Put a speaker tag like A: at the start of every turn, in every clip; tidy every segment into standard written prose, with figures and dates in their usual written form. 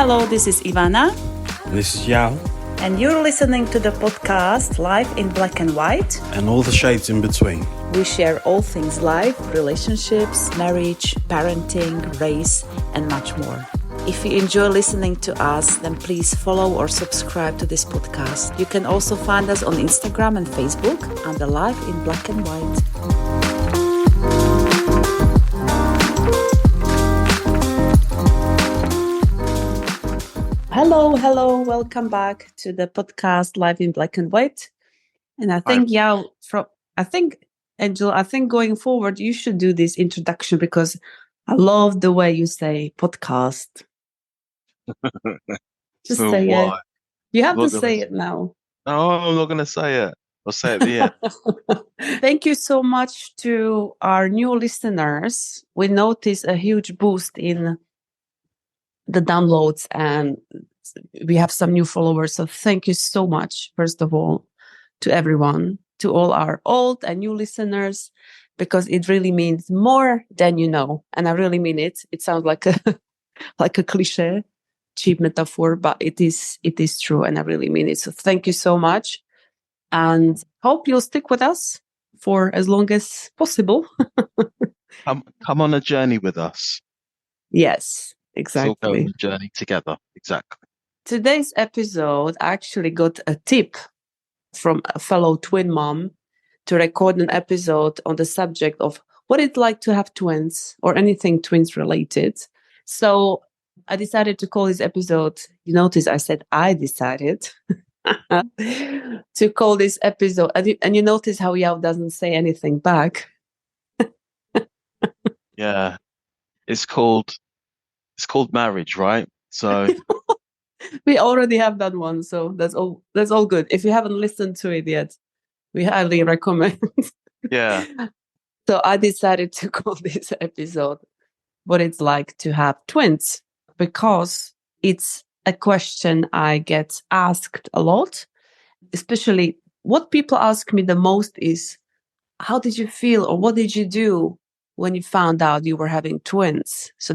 A: Hello, this is Ivana.
B: This is Yaw.
A: And you're listening to the podcast Life in Black and White.
B: And all the shades in between.
A: We share all things life, relationships, marriage, parenting, race, and much more. If you enjoy listening to us, then please follow or subscribe to this podcast. You can also find us on Instagram and Facebook under Life in Black and White. Hello, welcome back to the podcast Live in Black and White. And I think, Angel, going forward, you should do this introduction because I love the way you say podcast. Just
C: So
A: say
C: why?
A: it. You have
C: What
A: to
C: do I
A: say
C: say?
A: it now.
C: No, I'm not going to say it. I'll say it at the end.
A: Thank you so much to our new listeners. We noticed a huge boost in the downloads and we have some new followers. So thank you so much, first of all, to everyone, to all our old and new listeners, because it really means more than you know. And I really mean it. It sounds like a like a cliche, cheap metaphor, but it is true. And I really mean it. So thank you so much. And hope you'll stick with us for as long as possible.
C: Come on a journey with us.
A: Yes,
C: Let's all go on
A: exactly.
C: a journey together. Exactly.
A: Today's episode, I actually got a tip from a fellow twin mom to record an episode on the subject of what it's like to have twins or anything twins related. So I decided to call this episode, you notice I said I decided to call this episode, and you notice how Yaw doesn't say anything back.
C: Yeah. It's called marriage, right? So
A: We already have that one, so that's all good. If you haven't listened to it yet, we highly recommend.
C: yeah.
A: So I decided to call this episode what it's like to have twins, because it's a question I get asked a lot. Especially what people ask me the most is, how did you feel or what did you do when you found out you were having twins? So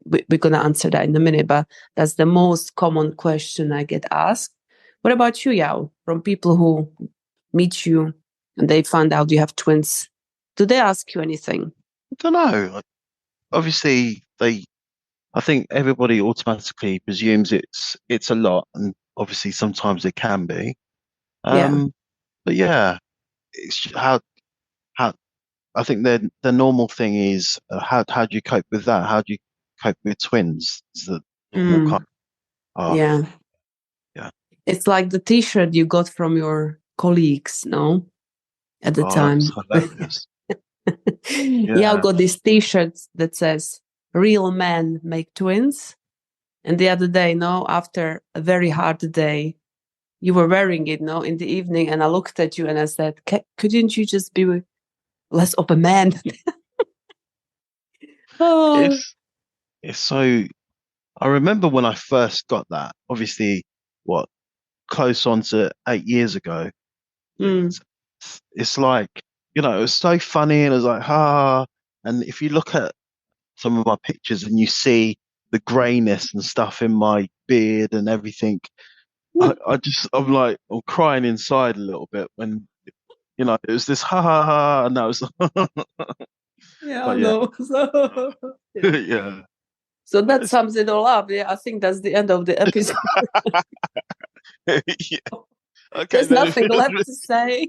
A: we're going to answer that in a minute, but that's the most common question I get asked. What about you, Yaw? From people who meet you and they find out you have twins, do they ask you anything?
C: I don't know. Obviously, I think everybody automatically presumes it's a lot, and obviously sometimes it can be.
A: Yeah.
C: But yeah, it's how I think the normal thing is how do you cope with that? How do you cope with twins? Is the normal kind. Oh,
A: Yeah.
C: yeah.
A: It's like the t-shirt you got from your colleagues, no? At the
C: Oh,
A: time.
C: that's hilarious.
A: Yaw got this t-shirt that says, real men make twins. And the other day, after a very hard day, you were wearing it, in the evening. And I looked at you and I said, couldn't you just be less of a man? Oh.
C: It's so. I remember when I first got that. Obviously, close on to 8 years ago. It's like, it was so funny, and it was like, and if you look at some of my pictures and you see the grayness and stuff in my beard and everything, I'm crying inside a little bit when, it was this and that was,
A: Yeah,
C: but
A: I
C: yeah,
A: know. So, yeah.
C: yeah.
A: So that sums it all up. Yeah, I think that's the end of the episode.
C: Yeah. Okay,
A: There's
C: then
A: nothing left to say.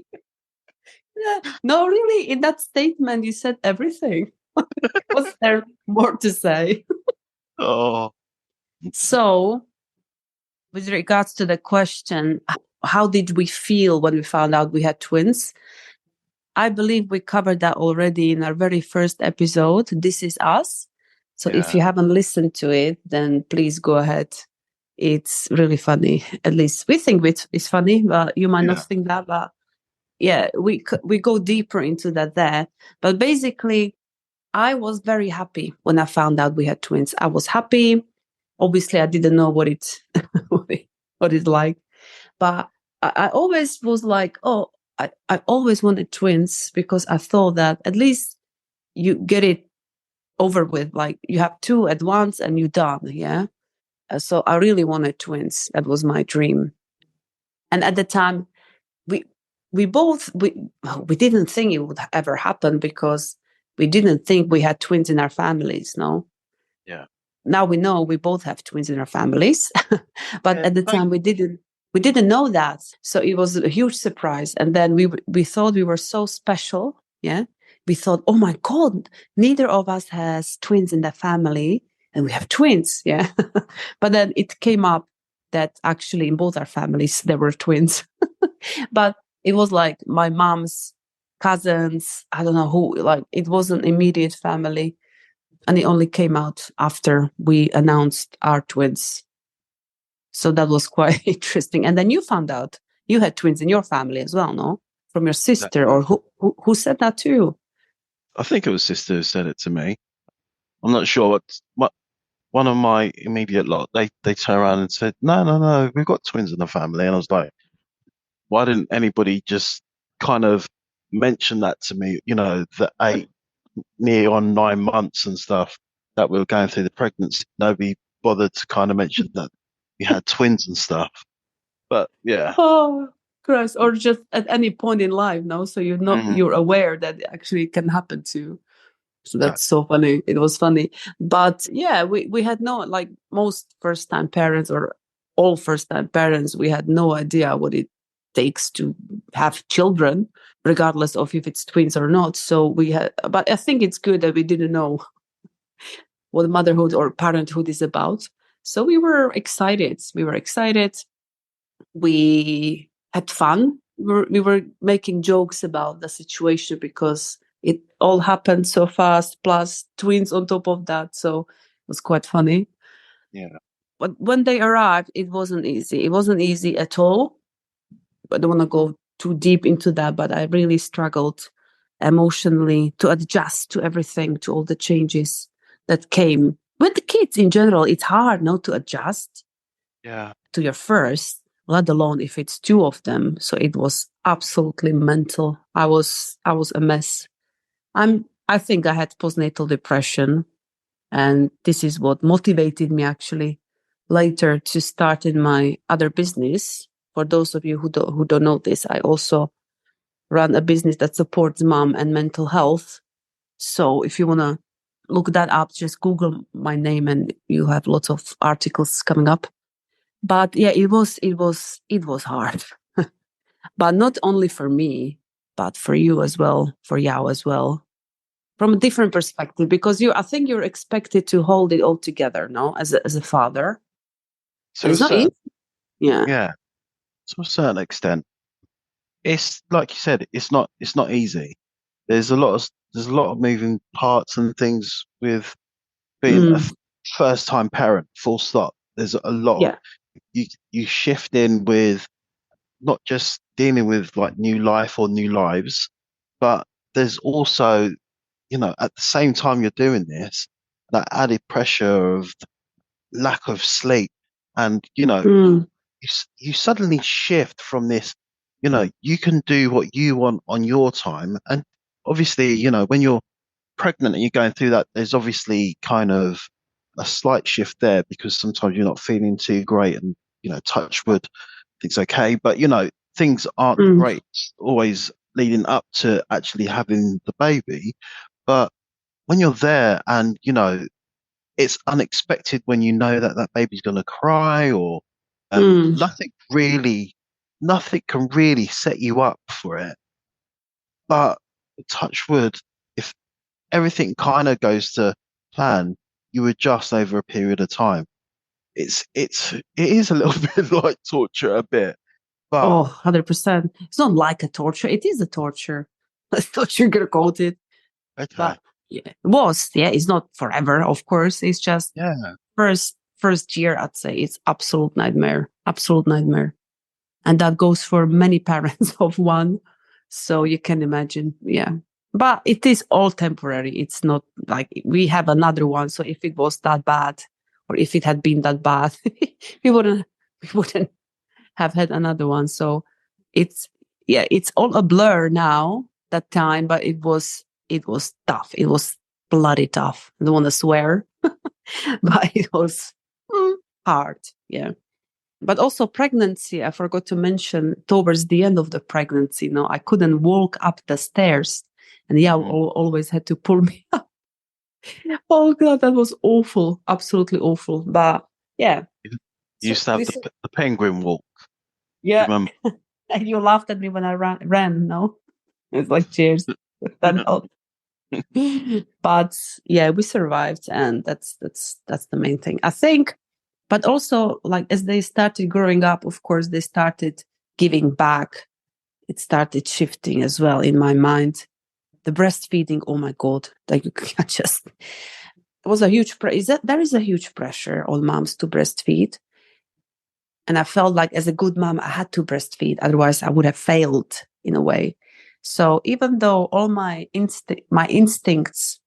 A: Yeah. No, really, in that statement, you said everything. Was there more to say?
C: Oh,
A: So, with regards to the question, how did we feel when we found out we had twins? I believe we covered that already in our very first episode, This Is Us. So if you haven't listened to it, then please go ahead. It's really funny. At least we think it's funny, but you might not think that. But yeah, we go deeper into that there. But basically, I was very happy when I found out we had twins. I was happy. Obviously, I didn't know what it's like, but I always was like, oh, I always wanted twins because I thought that at least you get it over with. Like you have two at once and you're done. Yeah. So I really wanted twins. That was my dream. And at the time, we we didn't think it would ever happen because we didn't think we had twins in our families. No.
C: Yeah.
A: Now we know we both have twins in our families, but
C: Yeah.
A: at the time we didn't know that. So it was a huge surprise. And then we thought we were so special. Yeah. We thought, oh my God, neither of us has twins in the family, and we have twins. Yeah. But then it came up that actually in both our families there were twins. But it was like my mom's cousins, I don't know who, like it was an immediate family. And it only came out after we announced our twins. So that was quite interesting. And then you found out you had twins in your family as well, no? From your sister,
C: Exactly.
A: or who said that to you?
C: I think it was sister who said it to me. I'm not sure what one of my immediate lot, they turned around and said, no, no, no, we've got twins in the family. And I was like, why didn't anybody just kind of mention that to me, the 9 months and stuff that we were going through the pregnancy? Nobody bothered to kind of mention that we had twins and stuff. But yeah.
A: Oh, Christ. Or just at any point in life, no? So
C: Mm,
A: you're aware that it actually can happen to you. So
C: exactly.
A: that's so funny. It was funny. But yeah, we had no, like most first time parents or all first time parents, we had no idea what it takes to have children, regardless of if it's twins or not. So but I think it's good that we didn't know what motherhood or parenthood is about. So we were excited. We were excited. We had fun. We were making jokes about the situation because it all happened so fast, plus twins on top of that. So it was quite funny.
C: Yeah.
A: But when they arrived, it wasn't easy. It wasn't easy at all. I don't want to go too deep into that, but I really struggled emotionally to adjust to everything, to all the changes that came. With the kids in general, it's hard not to adjust
C: Yeah.
A: to your first, let alone if it's two of them. So it was absolutely mental. I was a mess. I think I had postnatal depression, and this is what motivated me actually later to start in my other business. For those of you who don't know this, I also run a business that supports mom and mental health. So if you want to look that up, just Google my name and you have lots of articles coming up. But yeah, it was hard. But not only for me, but for you as well, for Yao as well. From a different perspective, because I think you're expected to hold it all together, no, as a father. And
C: To a
A: it's not easy.
C: certain,
A: Yeah.
C: yeah, to a certain extent, it's like you said, it's not easy. There's a lot of moving parts and things with being a
A: Mm,
C: first time parent, full stop. There's a lot of
A: yeah.
C: you shift in with not just dealing with like new life or new lives, but there's also, at the same time you're doing this, that added pressure of lack of sleep. And,
A: Mm,
C: you suddenly shift from this, you can do what you want on your time. And obviously, when you're pregnant and you're going through that, there's obviously kind of a slight shift there because sometimes you're not feeling too great and, touch wood, things okay. But, things aren't
A: mm,
C: great always leading up to actually having the baby. But when you're there and, it's unexpected when you know that that baby's going to cry or
A: mm,
C: nothing can really set you up for it. But touch wood, if everything kind of goes to plan, you adjust over a period of time. It is a little bit like torture a bit, but
A: oh, 100%. It's not like a torture. It is a torture. That's what you're gonna call it.
C: okay.
A: But yeah, it was. Yeah, it's not forever, of course. It's just
C: Yeah.
A: first year, I'd say it's absolute nightmare. Absolute nightmare. And that goes for many parents of one. So you can imagine. Yeah. But it is all temporary. It's not like we have another one. So if it was that bad, or if it had been that bad, we wouldn't have had another one. So it's yeah, it's all a blur now, that time, but it was tough. It was bloody tough. I don't want to swear, but it was hard. Yeah. But also pregnancy, I forgot to mention, towards the end of the pregnancy, I couldn't walk up the stairs, and always had to pull me up. Oh God, that was awful, absolutely awful. But yeah,
C: You
A: so
C: used to have
A: this,
C: the penguin walk. Do you
A: yeah,
C: remember?
A: and you laughed at me when I ran. No, it's like cheers. That helped. But yeah, we survived, and that's the main thing, I think. But also, like, as they started growing up, of course, they started giving back. It started shifting as well in my mind. The breastfeeding, oh my God, like you can just, it was a huge, there is a huge pressure on moms to breastfeed. And I felt like as a good mom, I had to breastfeed. Otherwise, I would have failed in a way. So even though all my instincts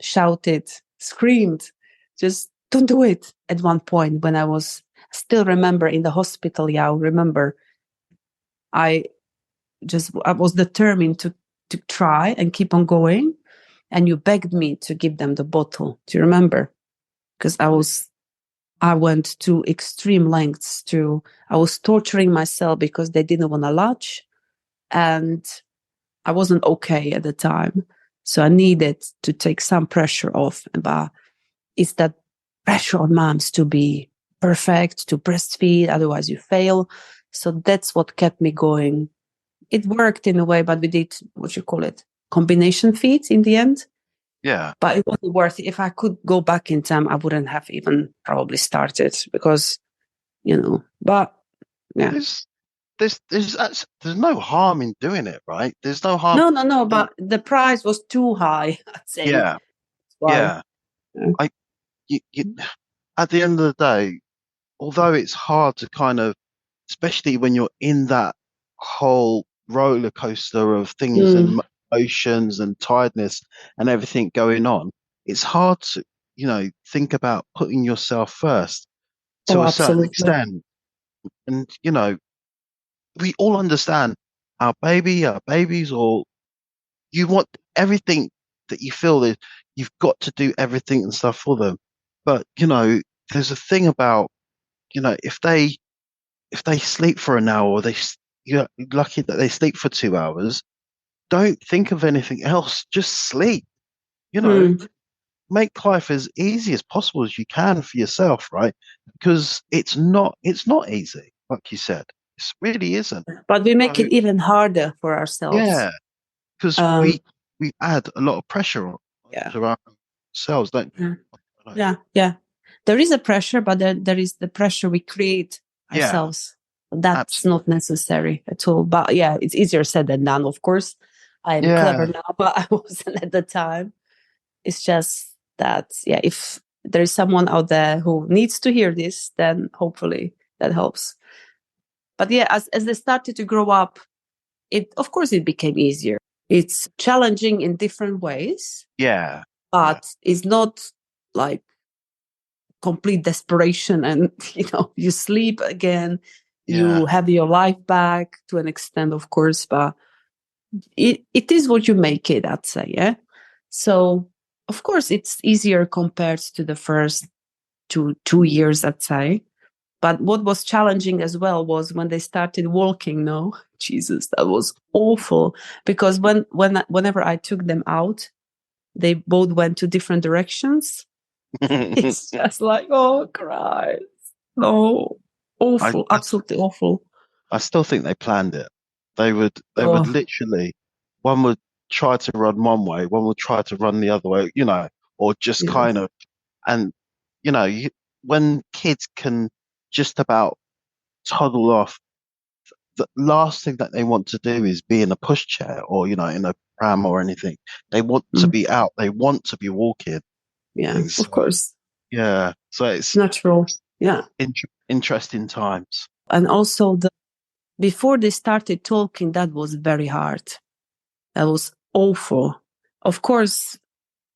A: shouted, screamed, just don't do it. At one point, when I still remember in the hospital, I remember I was determined to try and keep on going. And you begged me to give them the bottle. Do you remember? Because I went to extreme lengths I was torturing myself because they didn't want to latch, and I wasn't okay at the time. So I needed to take some pressure off. But it's that pressure on moms to be perfect, to breastfeed, otherwise you fail. So that's what kept me going. It worked in a way, but we did, what you call it, combination feeds in the end.
C: Yeah.
A: But it wasn't worth it. If I could go back in time, I wouldn't have even probably started because, but yeah.
C: There's no harm in doing it, right? There's no harm.
A: No, but the price was too high, I'd say.
C: Yeah.
A: That's why.
C: Yeah.
A: Yeah.
C: You, at the end of the day, although it's hard to kind of, especially when you're in that whole roller coaster of things and
A: Mm.
C: emotions and tiredness and everything going on, it's hard to, think about putting yourself first to
A: Oh,
C: a certain
A: absolutely.
C: extent. And, we all understand our babies, or you want everything that you feel that you've got to do everything and stuff for them. But, there's a thing about, if they sleep for an hour, or you're lucky that they sleep for 2 hours, don't think of anything else. Just sleep, you know,
A: Mm.
C: make life as easy as possible as you can for yourself, right? Because it's not easy, like you said. It really isn't.
A: But we make
C: So,
A: it even harder for ourselves.
C: yeah, because
A: Um,
C: we add a lot of pressure
A: yeah.
C: to ourselves, don't
A: Yeah.
C: we?
A: Yeah. There is a pressure, but there is the pressure we create
C: Yeah,
A: ourselves. That's
C: absolutely.
A: not necessary at all. But yeah, it's easier said than done, of course. I am clever
C: Yeah,
A: now, but I wasn't at the time. It's just that, yeah, if there is someone out there who needs to hear this, then hopefully that helps. But yeah, as they started to grow up, of course it became easier. It's challenging in different ways,
C: yeah, yeah,
A: but it's not like complete desperation and you sleep again,
C: yeah,
A: you have your life back to an extent, of course, but it is what you make it, I'd say. Yeah. So of course it's easier compared to the first 2 years, I'd say. But what was challenging as well was when they started walking. No, Jesus, that was awful. Because whenever I took them out, they both went to different directions. It's just like, oh Christ, no,
C: I,
A: awful,
C: I
A: absolutely awful.
C: I still think they planned it. They would
A: Oh
C: literally, one would try to run one way, one would try to run the other way, or just
A: yeah,
C: kind of, and when kids can just about toddle off, the last thing that they want to do is be in a pushchair or in a pram or anything. They want to
A: mm,
C: be out. They want to be walking
A: yeah,
C: things.
A: of
C: So,
A: course,
C: yeah. So
A: it's
C: it's
A: natural. Yeah,
C: interesting times.
A: and also before they started talking, that was very hard. That was awful. Of course,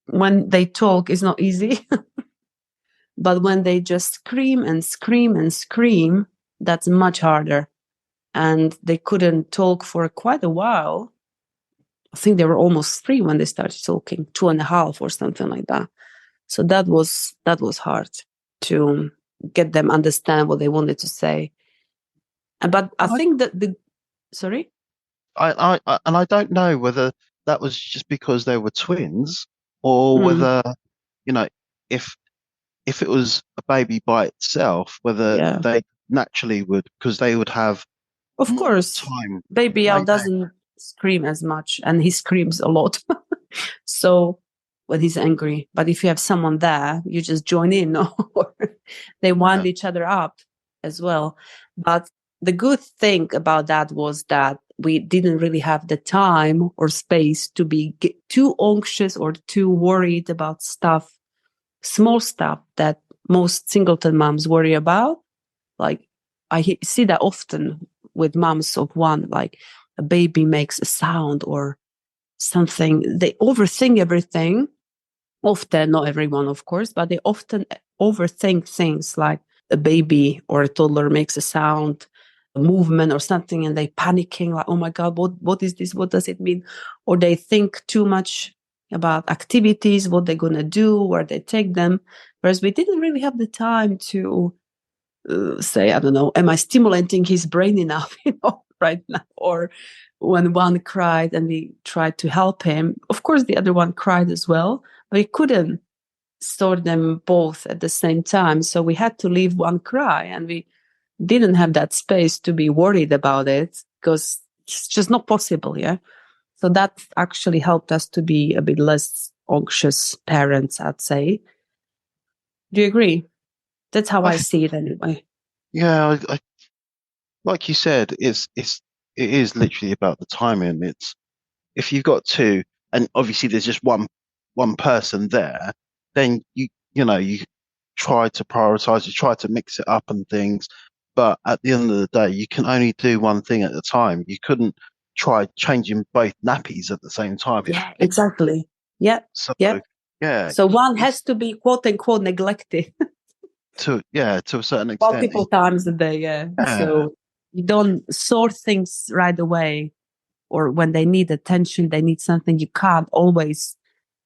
A: when they talk, it's not easy. But when they just scream and scream and scream, that's much harder. And they couldn't talk for quite a while. I think they were almost 3 when they started talking, 2.5 or something like that. So that was hard to get them understand what they wanted to say. But I think that sorry?
C: And I don't know whether that was just because they were twins or
A: Mm,
C: whether, you know, if it was a baby by itself, whether
A: yeah.
C: they naturally would, because they would have
A: Of
C: more
A: course,
C: time.
A: Baby Yaw
C: They
A: doesn't scream as much, and he screams a lot. So when he's angry, but if you have someone there, you just join in, or they wind each other up as well. But the good thing about that was that we didn't really have the time or space to be too anxious or too worried about stuff, small stuff that most singleton moms worry about. Like I see that often with moms of one, like a baby makes a sound or something. They overthink everything. Often, not everyone, of course, but they often overthink things like a baby or a toddler makes a sound, a movement or something, and they panicking like, oh my God, what is this? What does it mean? Or they think too much about activities, what they're going to do, where they take them. Whereas we didn't really have the time to say, I don't know, am I stimulating his brain enough, right now? Or when one cried and we tried to help him, of course, the other one cried as well, but we couldn't sort them both at the same time. So we had to leave one cry, and we didn't have that space to be worried about it because it's just not possible. Yeah. So that actually helped us to be a bit less anxious parents, I'd say. Do you agree? That's how
C: I
A: I
C: think,
A: see it anyway.
C: yeah, like you said, it is literally about the timing. It's if you've got two, and obviously there's just one person there, then you try to prioritize, you try to mix it up and things. But at the end of the day, you can only do one thing at a time. You couldn't try changing both nappies at the same time.
A: Yeah, exactly. Yeah,
C: So
A: yeah.
C: yeah,
A: So one
C: it's
A: has to be quote unquote neglected
C: to a certain extent.
A: multiple times a day. Yeah.
C: Yeah,
A: So you don't sort things right away, or when they need attention, they need something. You can't always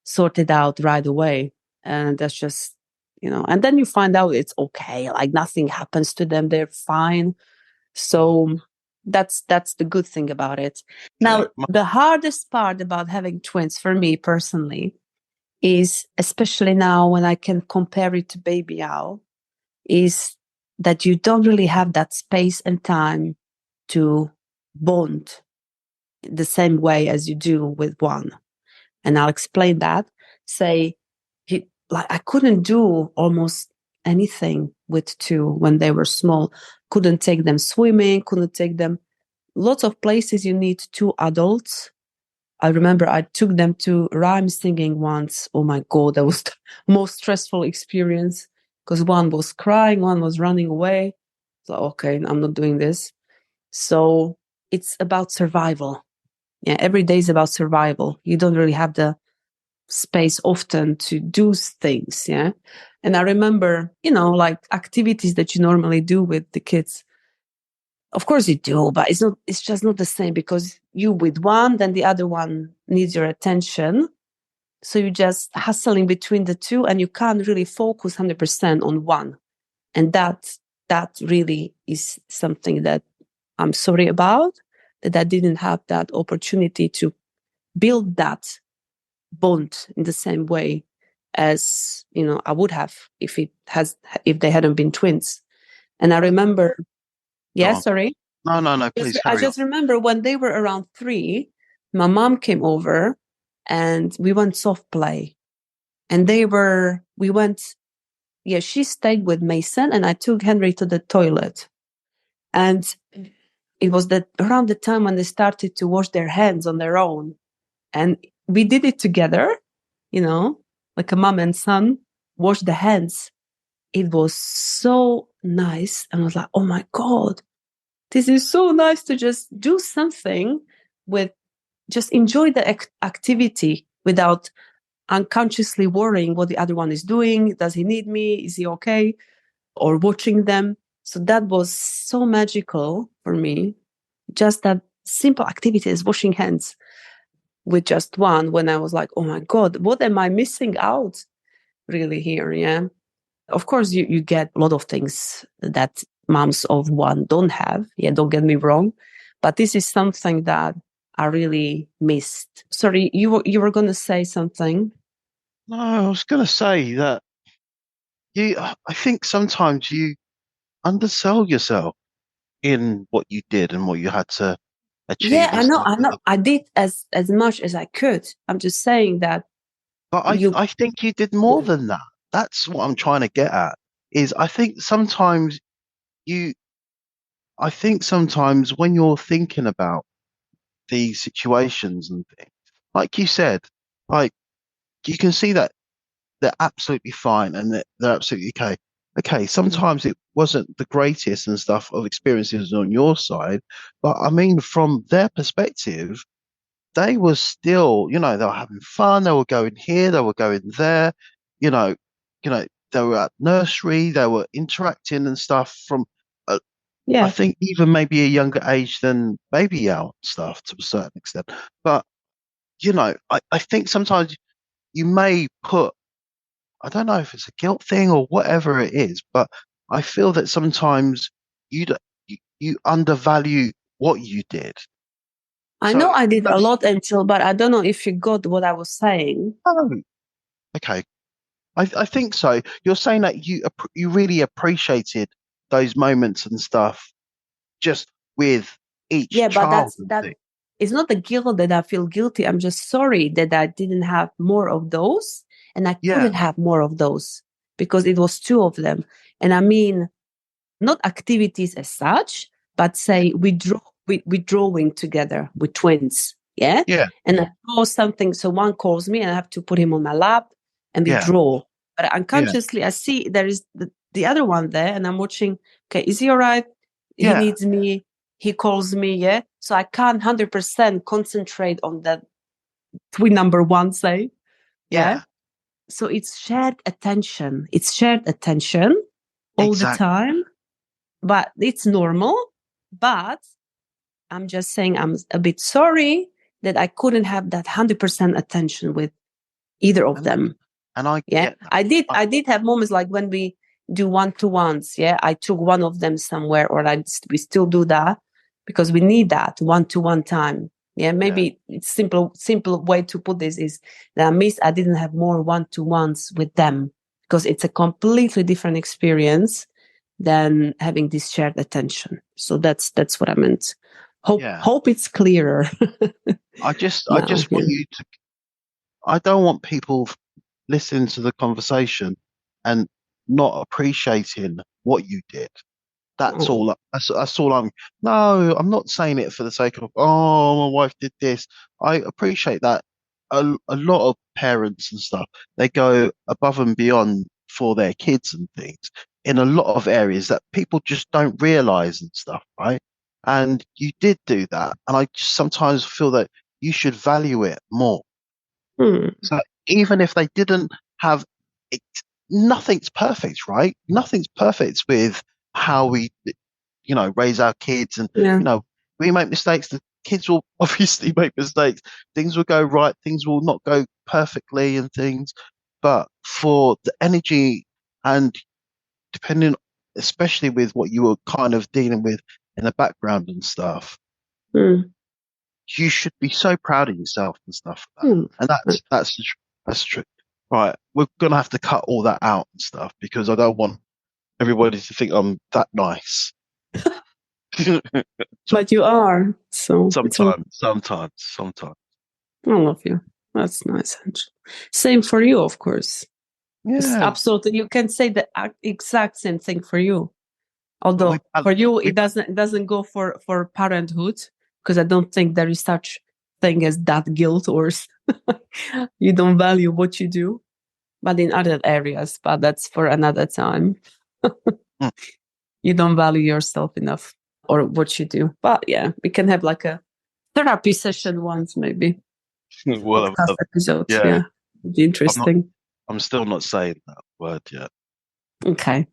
A: sort it out right away, and that's just And then you find out it's okay. Like nothing happens to them; they're fine. So that's the good thing about it.
C: yeah,
A: Now, the hardest part about having twins for me personally is, especially now when I can compare it to Baby Owl, is that you don't really have that space and time to bond the same way as you do with one. And I'll explain that. Say, like I couldn't do almost anything with two when they were small. Couldn't take them swimming, couldn't take them lots of places you need two adults. I remember I took them to rhyme singing once. Oh my God, that was the most stressful experience because one was crying, one was running away. So, okay, I'm not doing this. So it's about survival. Yeah, every day is about survival. You don't really have the space often to do things. Yeah. And I remember, like activities that you normally do with the kids. Of course you do, but it's just not the same because you with one, then the other one needs your attention. So you're just hustling between the two and you can't really focus 100% on one. And that really is something that I'm sorry about, that I didn't have that opportunity to build that bond in the same way as, I would have if they hadn't been twins. And I remember,
C: go
A: yeah,
C: on.
A: sorry.
C: No, please
A: I
C: carry on.
A: just remember when they were around 3, my mom came over and we went soft play. And we went, yeah, she stayed with Mason and I took Henry to the toilet. And it was around the time when they started to wash their hands on their own. And we did it together, like a mom and son, wash the hands. It was so nice. And I was like, oh my God, this is so nice to just do something with, just enjoy the activity without unconsciously worrying what the other one is doing. Does he need me? Is he okay? Or watching them. So that was so magical for me. Just that simple activity is washing hands with just one, when I was like, oh my God, what am I missing out really here? Yeah. Of course, you get a lot of things that moms of one don't have. Yeah, don't get me wrong. But this is something that I really missed. Sorry, you were going to say something?
C: No, I was going to say that I think sometimes you undersell yourself in what you did and what you had to
A: Yeah,
C: achieve and
A: I know,
C: stuff.
A: I know. I did as much as I could. I'm just saying that
C: But
A: you.
C: I think you did more than that. That's what I'm trying to get at. Is I think sometimes you, I think sometimes when you're thinking about these situations and things, like you said, like you can see that they're absolutely fine and that they're absolutely okay. Okay, sometimes it wasn't the greatest and stuff of experiences on your side, but I mean, from their perspective, they were still, they were having fun. They were going here, they were going there, you know, you know, they were at nursery, they were interacting and stuff from, I
A: Yeah,
C: think even maybe a younger age than baby Yaw and stuff to a certain extent. But, I think sometimes you may put, I don't know if it's a guilt thing or whatever it is, but I feel that sometimes you undervalue what you did.
A: I know
C: So
A: I did a
C: that's,
A: lot, Angel, but I don't know if you got what I was saying.
C: oh, okay. I think so. You're saying that you really appreciated those moments and stuff just with each
A: Yeah, but
C: child
A: that's
C: and
A: that.
C: thing.
A: It's not the guilt that I feel guilty. I'm just sorry that I didn't have more of those, and I
C: Yeah,
A: couldn't have more of those because it was two of them. And I mean, not activities as such, but say we drawing together with twins. Yeah.
C: yeah,
A: And I draw something. So one calls me and I have to put him on my lap and we
C: yeah,
A: draw. But
C: yeah,
A: unconsciously I see there is the other one there and I'm watching, okay, is he all right? He
C: yeah,
A: needs me, he calls me, yeah. So I can't 100% concentrate on that twin number one, say. Yeah.
C: yeah.
A: So it's shared attention. It's shared attention all the
C: Exactly.
A: time, but it's normal. But I'm just saying I'm a bit sorry that I couldn't have that 100% attention with either of
C: And I,
A: them.
C: and I
A: Yeah.
C: get that.
A: I did have moments like when we do one-to-ones. Yeah. I took one of them somewhere or we still do that because we need that one-to-one time. Yeah.
C: Yeah,
A: Maybe it's simple way to put this is that I didn't have more one-to-ones with them because it's a completely different experience than having this shared attention. So that's what I meant.
C: yeah.
A: Hope it's clearer
C: I
A: now.
C: just
A: Yeah.
C: want you to. I don't want people listening to the conversation and not appreciating what you did. That's
A: Oh,
C: all. That's all I'm. No, I'm not saying it for the sake of, oh, my wife did this. I appreciate that. A lot of parents and stuff, they go above and beyond for their kids and things in a lot of areas that people just don't realize and stuff, right? And you did do that. And I just sometimes feel that you should value it more.
A: hmm.
C: So even if they didn't have it, nothing's perfect, right? Nothing's perfect with how we, raise our kids. And,
A: Yeah.
C: we make mistakes. The kids will obviously make mistakes. Things will go right. Things will not go perfectly and things. But for the energy and depending, especially with what you were kind of dealing with in the background and stuff,
A: Hmm.
C: you should be so proud of yourself and stuff like that.
A: Hmm.
C: And that's true. Right, we're gonna have to cut all that out and stuff because I don't want everybody to think I'm that nice.
A: But you are, so it's all.
C: Sometimes.
A: I love you. That's nice, Angel. Same for you, of course. It's
C: Yeah,
A: absolutely. You can say the exact same thing for you.
C: but
A: Although for you, it doesn't go for parenthood because I don't think there is such thing as that guilt or you don't value what you do. But in other areas, but that's for another time.
C: mm,
A: You don't value yourself enough or what you do. But yeah, we can have like a therapy session once, maybe
C: well,
A: podcast episode.
C: yeah,
A: Yeah, would be
C: I'm not.
A: interesting.
C: I'm still not saying that word yet.
A: Okay,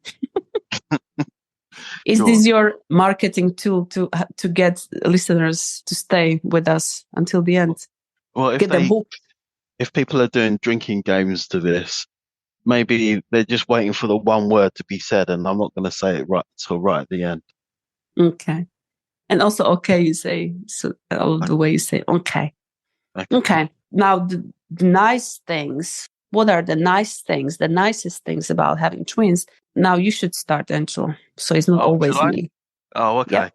A: is
C: Go
A: this
C: on.
A: your marketing tool to get listeners to stay with us until the end?
C: Well,
A: Get them hooked.
C: if people are doing drinking games to this, maybe they're just waiting for the one word to be said, and I'm not going to say it right till right at the end.
A: Okay. And also, okay, you say, so I love the way you say, okay.
C: Okay.
A: Okay. Now, the nice things. What are the nice things, the nicest things about having twins? Now you should start, Angel. So it's not
C: Oh, should
A: always
C: I?
A: me.
C: Oh, okay.
A: Yep.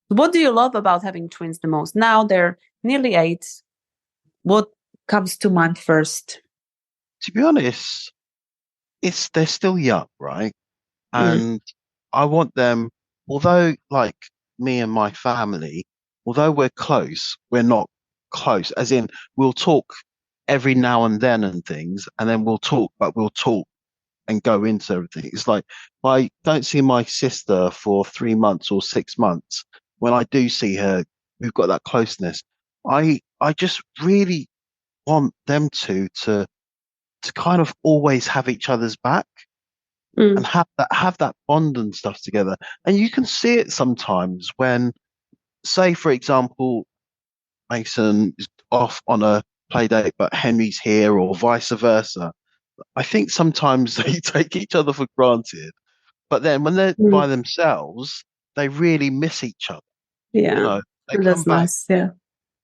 A: What do you love about having twins the most? Now they're nearly 8. What comes to mind first?
C: To be honest, they're still young, right?
A: Mm,
C: And I want them, although like me and my family, although we're close, we're not close. As in, we'll talk every now and then and things, and then we'll talk and go into everything. It's like I don't see my sister for 3 months or 6 months. When I do see her, we've got that closeness. I just really want them to kind of always have each other's back and
A: mm,
C: have that bond and stuff together. And you can see it sometimes when, say, for example, Mason is off on a play date, but Henry's here, or vice versa. I think sometimes they take each other for granted, but then when they're
A: mm.
C: by themselves, they really miss each other. You
A: Yeah.
C: know, they come
A: That's
C: back.
A: nice. Yeah.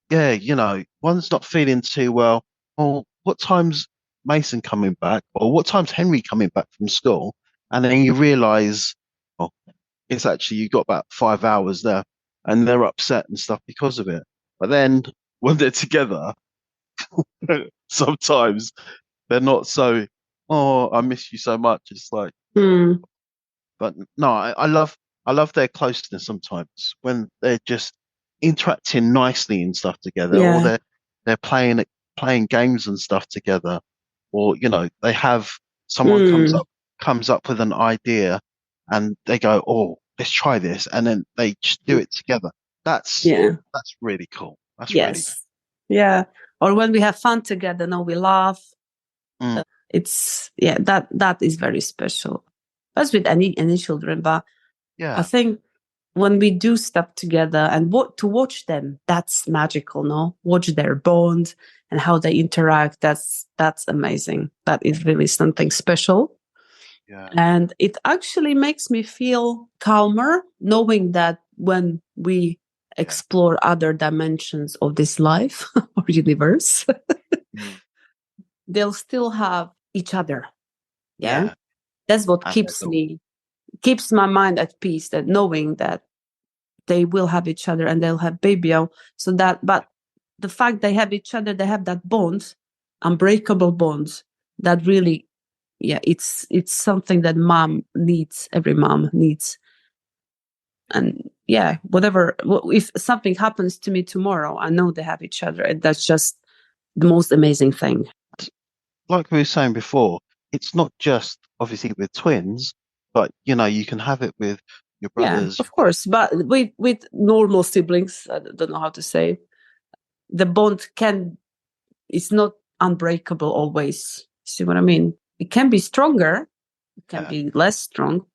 C: Yeah, one's not feeling too well. Oh, what time's Mason coming back? Or what time's Henry coming back from school? And then you realize, oh, it's actually you got about 5 hours there, and they're upset and stuff because of it. But then when they're together, sometimes they're not so, oh, I miss you so much. It's like,
A: Mm,
C: but no, I love their closeness sometimes when they're just interacting nicely and stuff together, or
A: yeah.
C: they're playing games and stuff together, or they have someone
A: Mm,
C: comes up with an idea, and they go, oh, let's try this, and then they just do it together. That's
A: yeah.
C: that's really cool. That's really
A: Yes. Yeah. Or when we have fun together, no, we laugh.
C: mm,
A: It's yeah, that is very special. That's with any children, but I
C: yeah,
A: think when we do stuff together and what to watch them, that's magical, no? Watch their bond and how they interact. That's amazing. That is really something special.
C: yeah,
A: And it actually makes me feel calmer knowing that when we
C: yeah,
A: explore other dimensions of this life or universe,
C: mm,
A: they'll still have each other. Yeah.
C: yeah.
A: That's what
C: And
A: keeps my mind at peace, that knowing that they will have each other and they'll have baby. So that, but the fact they have each other, they have that bond, unbreakable bonds that really, yeah, it's something that every mom needs. And yeah, if something happens to me tomorrow, I know they have each other, and that's just the most amazing thing.
C: like we were saying before, it's not just obviously with twins, but you can have it with your
A: Yeah,
C: brothers.
A: of course, but with normal siblings, I don't know how to say, the bond can it's not unbreakable always. See what I mean? It can be stronger, it can
C: Yeah,
A: be less strong,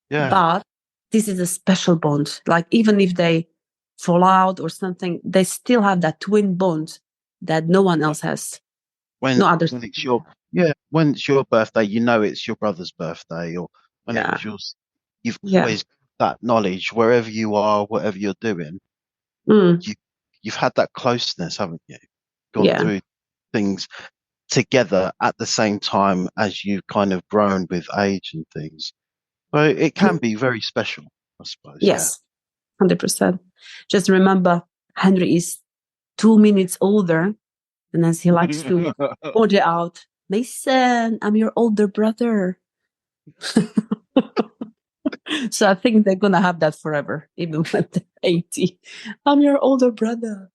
C: yeah.
A: but this is a special bond. Like even if they fall out or something, they still have that twin bond that no one else has.
C: When
A: No other.
C: when it's your yeah, when it's your birthday, it's your brother's birthday, or when it
A: Yeah,
C: was yours. You've
A: yeah,
C: always got that knowledge wherever you are, whatever you're doing.
A: mm,
C: You you've had that closeness, haven't you? Gone
A: yeah,
C: through things together at the same time as you've kind of grown with age and things. So it can be very special, I suppose. Yeah.
A: yes, 100%. Just remember, Henry is 2 minutes older, and as he likes to point it out, Mason, I'm your older brother. So I think they're gonna have that forever, even when they're 80. I'm your older brother.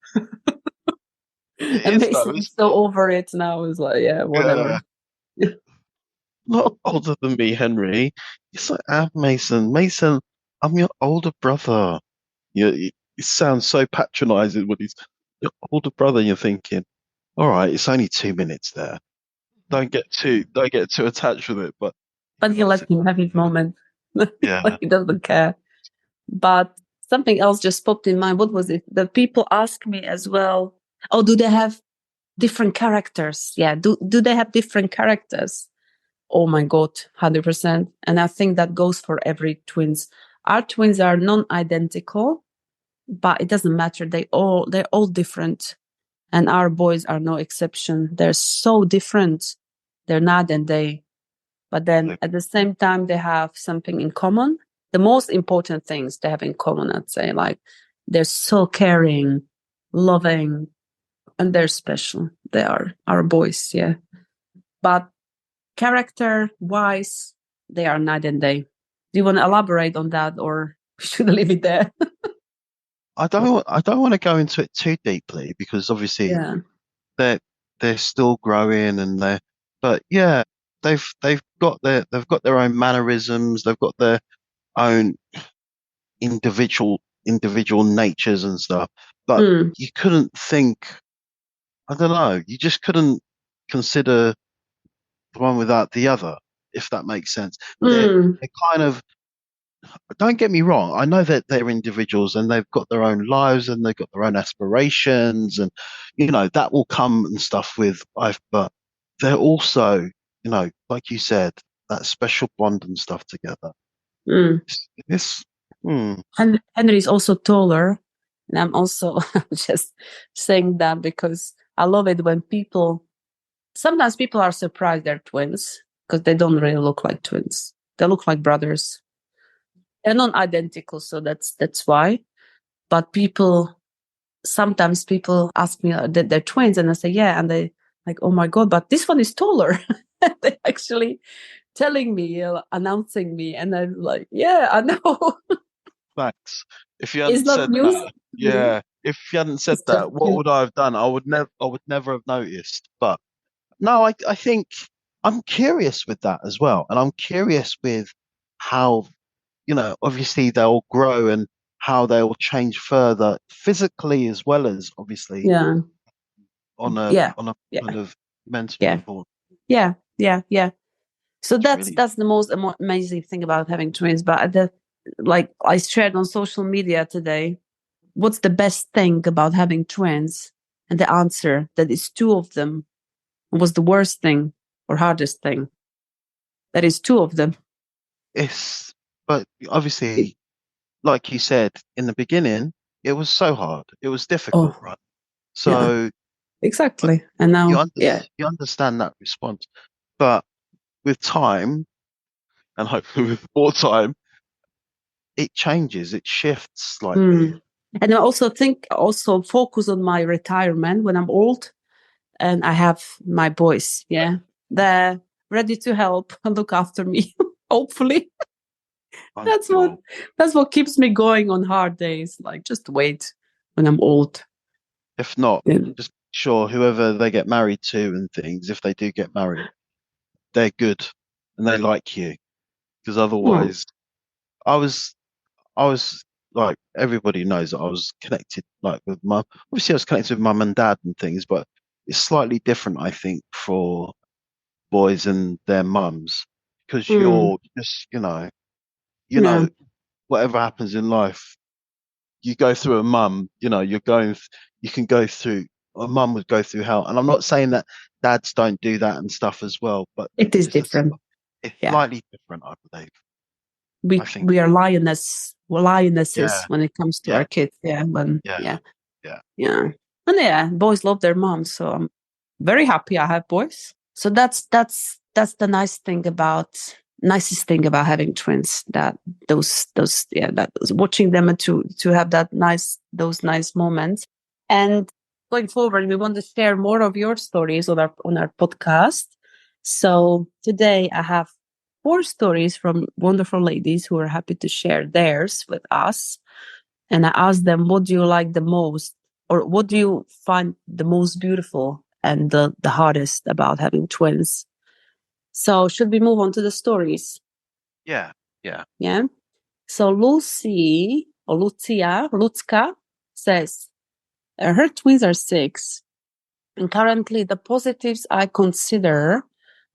C: It
A: And
C: is though,
A: Mason is
C: isn't
A: so
C: it?
A: over it now. It's like, yeah,
C: Yeah.
A: whatever.
C: Not older than me, Henry. It's like, Mason. Mason, I'm your older brother. It sounds so patronizing when he's your older brother. You're thinking, all right, it's only 2 minutes there. Don't get too attached with it. But
A: But he let him have his moment. Like
C: yeah,
A: he doesn't care. But something else just popped in mind. What was it? The people ask me as well, oh, do they have different characters? Yeah. Do they have different characters? Oh my God, 100%. And I think that goes for every twins. Our twins are non-identical, but it doesn't matter. They're all different. And our boys are no exception. They're so different. They're night and day. But then at the same time, they have something in common. The most important things they have in common, I'd say, like they're so caring, loving, and they're special. They are our boys, yeah. But character wise, they are night and day. Do you want to elaborate on that, or should I leave it there?
C: I don't want to go into it too deeply because obviously
A: Yeah.
C: they're still growing and but yeah, they've got their own mannerisms, they've got their own individual natures and stuff. But
A: Mm,
C: you couldn't think, I don't know, you just couldn't consider the one without the other, if that makes sense.
A: mm,
C: They're kind of, don't get me wrong, I know that they're individuals and they've got their own lives and they've got their own aspirations and that will come and stuff with life, but they're also, like you said, that special bond and stuff together.
A: mm.
C: It's hmm,
A: And Henry is also taller. And I'm also just saying that because I love it when sometimes people are surprised they're twins because they don't really look like twins. They look like brothers. They're not identical, so that's why. But sometimes people ask me that they're twins, and I say yeah, and they like, oh my God, but this one is taller. They actually telling me, announcing me, and I'm like, yeah, I know.
C: facts. If you
A: It's
C: hadn't
A: not
C: said
A: news
C: that,
A: to me.
C: yeah, if you hadn't said
A: It's just
C: that, what
A: news.
C: would I have done? I would never have noticed. But no, I think I'm curious with that as well. And I'm curious with how, obviously they'll grow and how they'll change further physically as well as obviously
A: Yeah,
C: on a
A: yeah,
C: on a
A: yeah,
C: kind of mental
A: yeah,
C: level.
A: yeah, yeah, yeah. So
C: It's
A: that's
C: really
A: that's the most amazing thing about having twins. But like I shared on social media today, what's the best thing about having twins? And the answer that is two of them was the worst thing or hardest thing. That is two of them.
C: it's but
A: It-
C: obviously, like you said in the beginning, it was so hard. It was difficult,
A: oh,
C: right?
A: yeah,
C: So but
A: exactly. And
C: you
A: now,
C: under,
A: yeah,
C: you understand that response. But with time and hopefully with more time, it changes, it shifts slightly.
A: mm. And I also think also focus on my retirement when I'm old and I have my boys. Yeah, they're ready to help and look after me. Hopefully,
C: I'm
A: that's what
C: sure.
A: that's what keeps me going on hard days. Like just wait when I'm old.
C: If not,
A: And,
C: just sure whoever they get married to and things, if they do get married, they're good and they like you. Because
A: oh,
C: otherwise, I was, I was like everybody knows that I was connected like with mum. Obviously, I was connected with mum and dad and things, but it's slightly different, I think, for boys and their mums because
A: mm,
C: you're just, you
A: yeah,
C: know, whatever happens in life, you go through a mum, you can go through, a mum would go through hell. And I'm not saying that dads don't do that and stuff as well, but
A: it is
C: it's
A: different.
C: it's
A: Yeah,
C: slightly different, I believe. I think,
A: we are lionesses
C: yeah,
A: when it comes to
C: yeah,
A: our kids. Yeah, when
C: yeah,
A: yeah.
C: yeah,
A: Yeah. And yeah, boys love their moms. So I'm very happy I have boys. So that's the nicest thing about having twins, that those yeah, that watching them and to have those nice moments. And going forward, we want to share more of your stories on our podcast. So today I have 4 stories from wonderful ladies who are happy to share theirs with us. And I asked them, what do you like the most? Or what do you find the most beautiful and the hardest about having twins? So should we move on to the stories?
C: yeah, yeah.
A: Yeah. So Lutzka says her twins are 6. And currently the positives I consider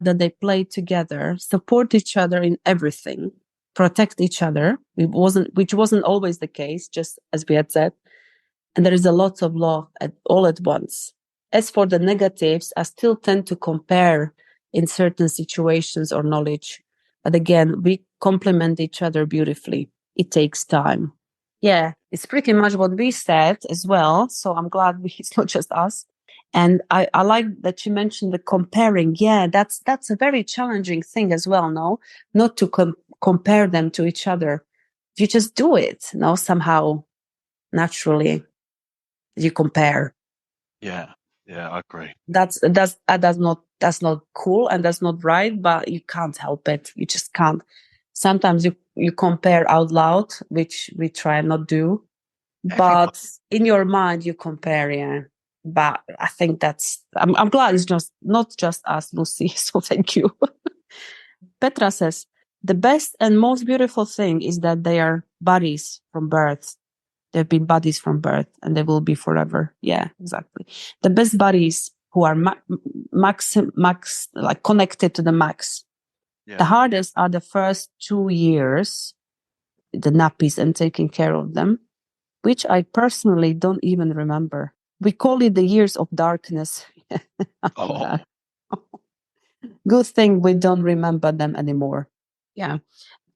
A: that they play together, support each other in everything, protect each other, which wasn't always the case, just as we had said. And there is a lot of love all at once. As for the negatives, I still tend to compare in certain situations or knowledge. But again, we complement each other beautifully. It takes time. Yeah, it's pretty much what we said as well. So I'm glad it's not just us. And I like that you mentioned the comparing. Yeah, that's a very challenging thing as well, no? Not to compare them to each other. You just do it, no? Somehow, naturally, you compare.
C: Yeah, yeah, I agree.
A: That's not cool and that's not right, but you can't help it. You just can't. Sometimes you compare out loud, which we try and not do,
C: Everybody,
A: but in your mind you compare, yeah. But I think I'm glad it's just not just us, Lucy. So thank you. Petra says the best and most beautiful thing is that they are buddies from birth. They've been buddies from birth and they will be forever. Yeah, exactly. The best buddies who are max, like connected to the max. The
C: yeah.
A: hardest are the first 2 years, the nappies and taking care of them, which I personally don't even remember. We call it the years of darkness.
C: Oh,
A: Good thing we don't remember them anymore. Yeah.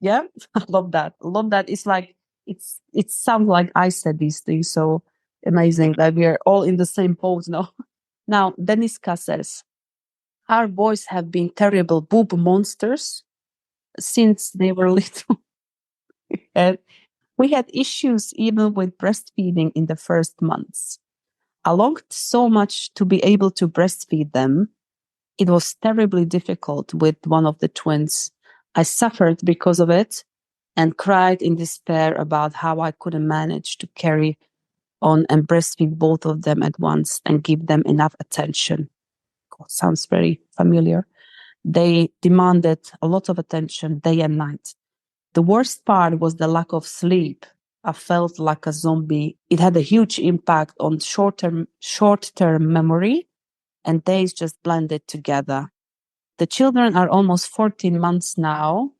A: Yeah. I love that. Love that. It's like, it sounds like I said these things. So amazing that we are all in the same boat now. Now, Deniska says, our boys have been terrible boob monsters since they were little. And we had issues even with breastfeeding in the first months. I longed so much to be able to breastfeed them. It was terribly difficult with one of the twins. I suffered because of it and cried in despair about how I couldn't manage to carry on and breastfeed both of them at once and give them enough attention. God, sounds very familiar. They demanded a lot of attention day and night. The worst part was the lack of sleep. I felt like a zombie. It had a huge impact on short-term memory, and days just blended together. The children are almost 14 months now,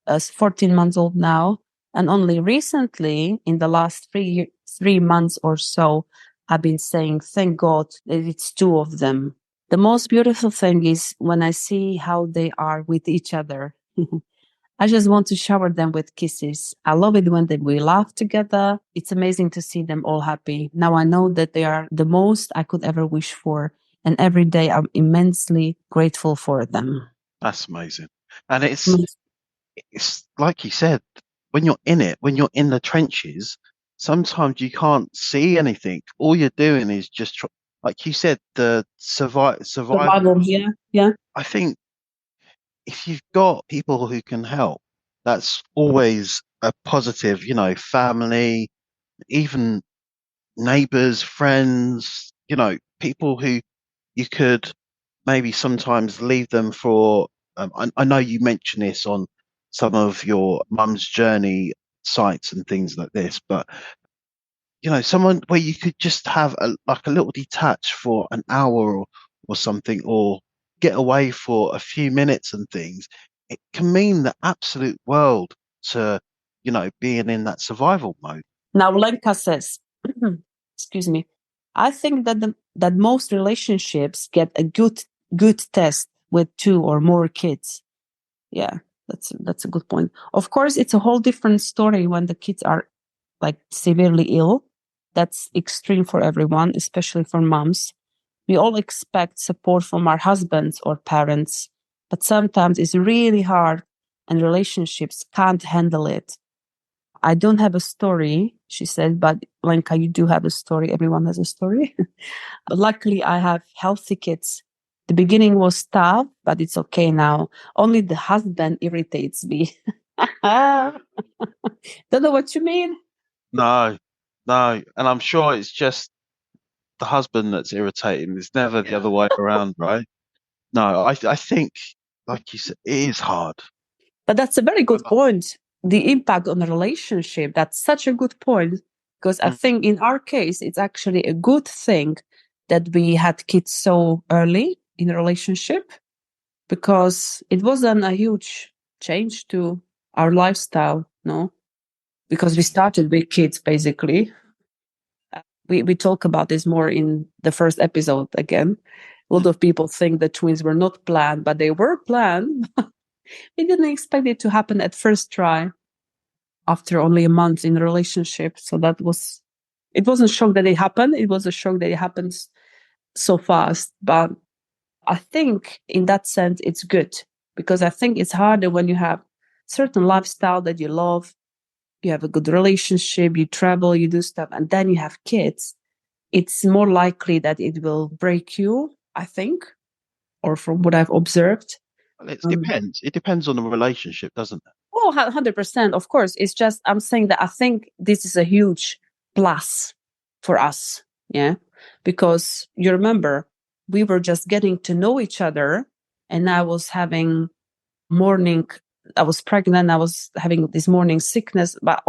A: 14 months old now, and only recently, in the last 3 months or so, I've been saying, thank God that it's two of them. The most beautiful thing is when I see how they are with each other. I just want to shower them with kisses. I love it when we laugh together. It's amazing to see them all happy. Now I know that they are the most I could ever wish for. And every day I'm immensely grateful for them.
C: that's amazing. And it's like you said, when you're in it, when you're in the trenches, sometimes you can't see anything. All you're doing is just, like you said, the survival.
A: Survival, yeah, yeah.
C: I think if you've got people who can help, that's always a positive, family, even neighbors, friends, people who you could maybe sometimes leave them for. I know you mentioned this on some of your mum's journey sites and things like this, but someone where you could just have like a little detach for an hour or something, or get away for a few minutes and things. It can mean the absolute world to, being in that survival mode.
A: Now Lenka says, excuse me, I think that most relationships get a good test with two or more kids. Yeah, that's a good point. Of course, it's a whole different story when the kids are like severely ill. That's extreme for everyone, especially for moms. We all expect support from our husbands or parents, but sometimes it's really hard and relationships can't handle it. I don't have a story, she said, but Lenka, you do have a story. Everyone has a story. Luckily, I have healthy kids. The beginning was tough, but it's okay now. Only the husband irritates me. Don't know what you mean.
C: No, no. And I'm sure it's just the husband that's irritating. It's never the other way around, right? No, I think, like you said, it is hard.
A: But that's a very good point. The impact on the relationship, that's such a good point. Because I
C: Mm.
A: think in our case, it's actually a good thing that we had kids so early in a relationship because it wasn't a huge change to our lifestyle, no? Because we started with kids basically. We talk about this more in the first episode again. A lot of people think the twins were not planned, but they were planned. We didn't expect it to happen at first try after only a month in a relationship. So it wasn't a shock that it happened. It was a shock that it happened so fast. But I think in that sense, it's good, because I think it's harder when you have certain lifestyle that you love, you have a good relationship, you travel, you do stuff, and then you have kids. It's more likely that it will break you, I think, or from what I've observed.
C: Well, it depends. It depends on the relationship, doesn't it?
A: Oh, 100%, of course. It's just, I'm saying that I think this is a huge plus for us. Yeah. Because you remember, we were just getting to know each other, and I was pregnant. I was having this morning sickness, but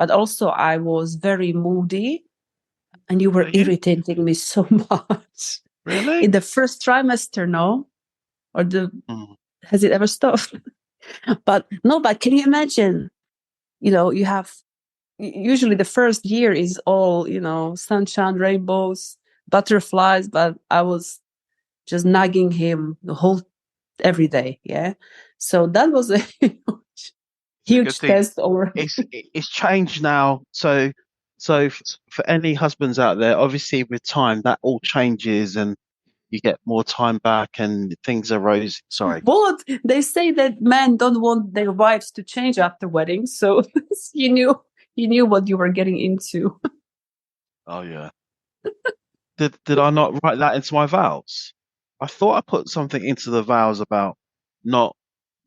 A: also I was very moody, and you were
C: Are you?
A: irritating me so much.
C: Really?
A: In the first trimester, no? Or has it ever stopped? But no, but can you imagine? You have, usually the first year is all, sunshine, rainbows, butterflies, but I was just nagging him every day. Yeah. So that was a
C: It's a good
A: huge
C: thing.
A: test over.
C: It's changed now. So for any husbands out there, obviously with time that all changes and you get more time back and things are rosy. Sorry.
A: Well, they say that men don't want their wives to change after wedding. So you knew what you were getting into.
C: Oh yeah. Did I not write that into my vows? I thought I put something into the vows about not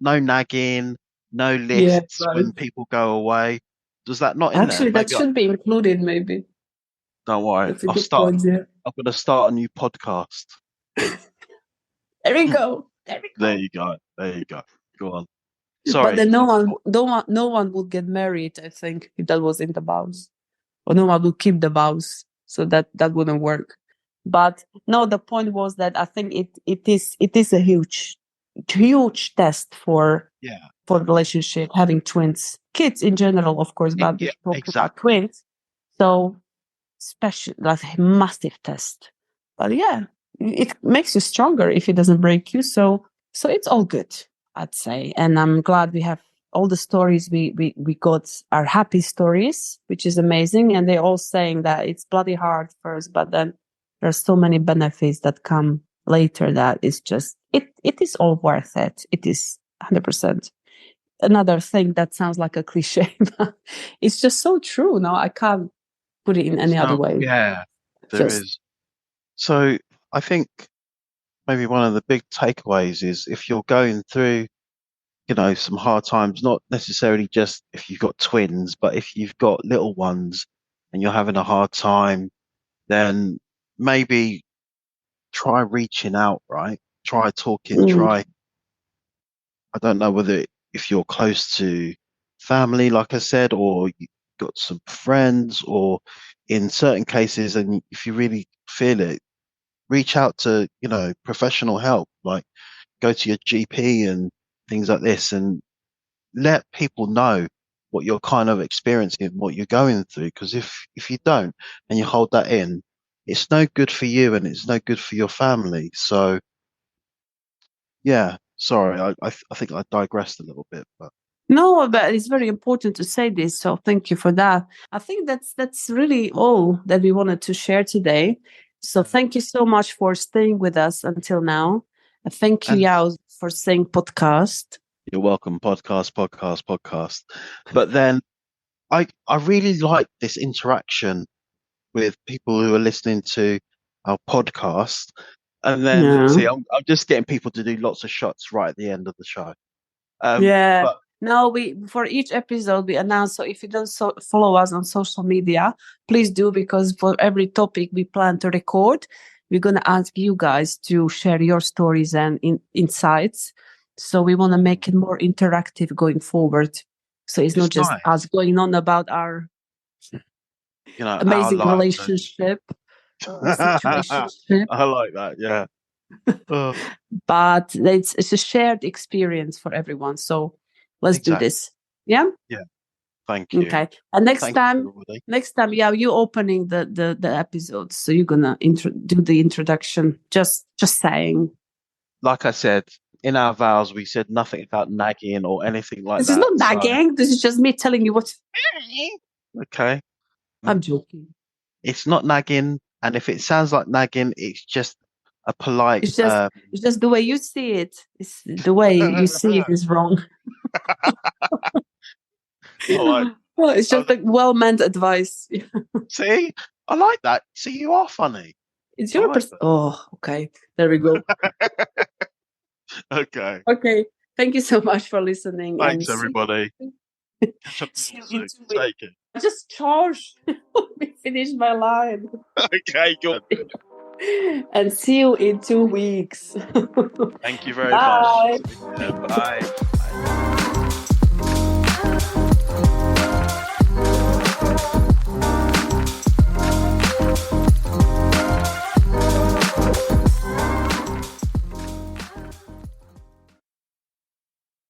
C: no nagging, no
A: Yeah,
C: lists
A: right.
C: when people go away. Was that not in there?
A: Actually, that
C: Maybe
A: should be included, maybe.
C: don't worry.
A: That's a good point, yeah.
C: I'm gonna start a new podcast.
A: There we go. There we
C: There
A: go.
C: you go. There you go. Go on.
A: But
C: Sorry.
A: then no one would get married, I think, if that was in the vows. Or no one would keep the vows. So that wouldn't work. But no, the point was that I think it is a huge test for
C: Yeah.
A: relationship, having twins, kids in general, of course, but we
C: Yeah.
A: talked about
C: Exactly.
A: twins. So special, like a massive test. But yeah, it makes you stronger if it doesn't break you. So it's all good, I'd say. And I'm glad we have all the stories we got are happy stories, which is amazing. And they're all saying that it's bloody hard first, but then there's so many benefits that come later that it's just it is all worth it. It is 100%. Another thing that sounds like a cliche, but it's just so true. No, I can't put it in any other
C: So
A: way.
C: yeah, there
A: Just
C: is. So I think maybe one of the big takeaways is if you're going through, some hard times, not necessarily just if you've got twins, but if you've got little ones and you're having a hard time, then maybe try reaching out, right? Try talking,
A: mm,
C: I don't know if you're close to family, like I said, or you got some friends, or in certain cases, and if you really feel it, reach out to, professional help, like go to your GP and things like this, and let people know what you're kind of experiencing, what you're going through. Because if you don't and you hold that in, it's no good for you and it's no good for your family. So yeah, sorry, I think I digressed a little bit, but
A: no, but it's very important to say this. So thank you for that. I think that's really all that we wanted to share today. So thank you so much for staying with us until now. Thank you,
C: and
A: Yao, for saying podcast.
C: you're welcome, podcast. But then I really like this interaction with people who are listening to our podcast. And then
A: Yeah.
C: see, I'm just getting people to do lots of shots right at the end of the show.
A: Yeah.
C: But
A: No, we for each episode we announce. So if you don't follow us on social media, please do, because for every topic we plan to record, we're gonna ask you guys to share your stories and insights. So we want to make it more interactive going forward. So it's not
C: it's
A: just
C: nice,
A: us going on about our
C: our
A: amazing
C: lives.
A: relationship or
C: I
A: situationship,
C: like that. Yeah. Oh,
A: but it's a shared experience for everyone. So let's do
C: exactly.
A: this. Yeah.
C: Yeah. Thank you.
A: Okay. And next
C: Thank you,
A: time,
C: everybody.
A: yeah, you opening the episodes, so you're gonna do the introduction. Just saying.
C: Like I said, in our vows, we said nothing about nagging or anything like
A: This is
C: that.
A: not nagging. This is just me telling you what.
C: Okay.
A: I'm joking.
C: It's not nagging, and if it sounds like nagging, it's just a polite.
A: It's just the way you see it. It's the way you see it is wrong.
C: All right.
A: Well, it's just like well-meant advice.
C: See, I like that. See, you are funny.
A: It's
C: I
A: your
C: like that.
A: Oh, okay. There we go.
C: Okay.
A: Okay. Thank you so much for listening.
C: Thanks,
A: And
C: everybody. Catch up
A: see you
C: soon.
A: in 2 weeks.
C: Take it.
A: I just charged. Let me finish my line.
C: Okay, good.
A: And see you in 2 weeks.
C: Thank you very
A: Bye.
C: much. Bye.